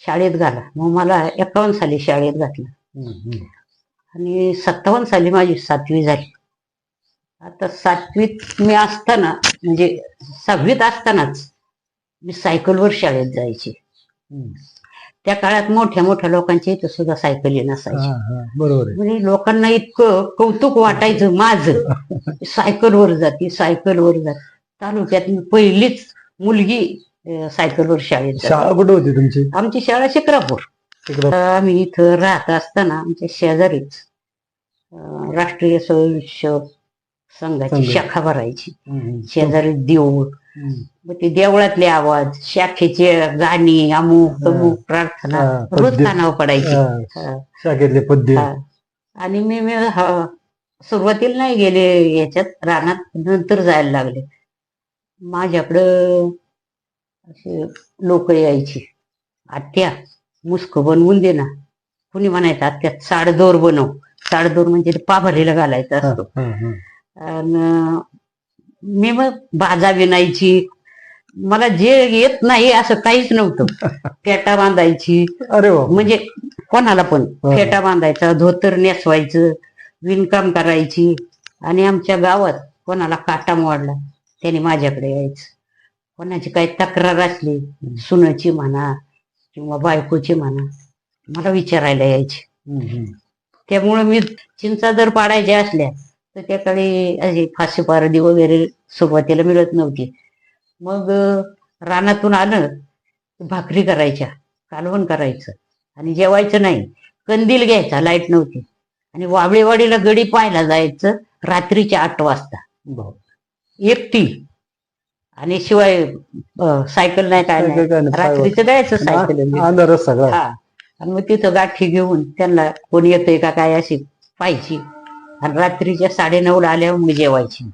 शाळेत घाला. मग मला 51 साली शाळेत घातलं हम्म. आणि 57 साली माझी 7वी झाली. आता 7वीत मी असताना म्हणजे 6वीत असतानाच मी सायकलवर शाळेत जायचे. हम्म. त्या काळात मोठ्या मोठ्या लोकांच्या इथं सुद्धा सायकली हा, नसायची. हा, बरोबर आहे. म्हणजे लोकांना इतकं कौतुक वाटायचं माझं, सायकलवर जाती सायकलवर जाती. तालुक्यात मी पहिलीच मुलगी सायकलवर शाळेत जाते. शाळा कुठे होती तुमची? आमची शाळा शिक्रापूर. तिकडं. आम्ही इथं राहत असताना आमच्या शेजारीच राष्ट्रीय स्वयंसेवक संघाची संघ. शाखा भरायची. हम्म. शेजारी देऊळ. हम्म. मग ते देवळातले आवाज, शाखेचे गाणी, अमुक तमुक प्रार्थना हा, रोज पद्य. कानावर पडायची. हा, हा, शाखेतले पद्य. हा. आणि मी सुरुवातीला नाही गेले याच्यात रानात, नंतर जायला लागले. माझ्याकडं असे लोक यायची, आत्या मुस्क बनवून दे ना. कुणी म्हणायचं आत्या साडदोर बनव. साडदोर म्हणजे ते पाभरीला घालायचा हा, असतो. हा, हा. आणि मी मग बाजा विणायची. मला जे येत नाही असं काहीच नव्हतं. फेटा बांधायची, अरे वा. म्हणजे कोणाला पण हा. फेटा बांधायचा, धोतर नेसवायचं, विणकाम करायची. आणि आमच्या गावात कोणाला काटा मोडला त्याने माझ्याकडे यायचं. कोणाची काही तक्रार असली, सुनाची म्हणा किंवा बायकोची म्हणा, मला विचारायला यायची. हम्म. त्यामुळे मी चिंचा जर पाडायच्या असल्या तर त्याकडे अशी फाशी पारडी वगैरे सुरुवातीला मिळत नव्हती. मग रानातून आलं की भाकरी करायच्या, कालवण करायचं आणि जेवायचं नाही. कंदील घ्यायचा, लाईट नव्हती, आणि वाबळेवाडीला गडी पाहायला जायचं रात्रीच्या 8 वाजता भाऊ. एकटी. आणि शिवाय सायकल नाही, काय सायकल काय नाही, नाही, पायवर. रात्रीचं जायचं सायकल. अंधारच सगळा. हा. आणि मग तिथं गाठी घेऊन त्यांना कोणी येतंय का काय अशी पाहायची. आणि रात्रीच्या 9:30ला आल्यावर मग जेवायची.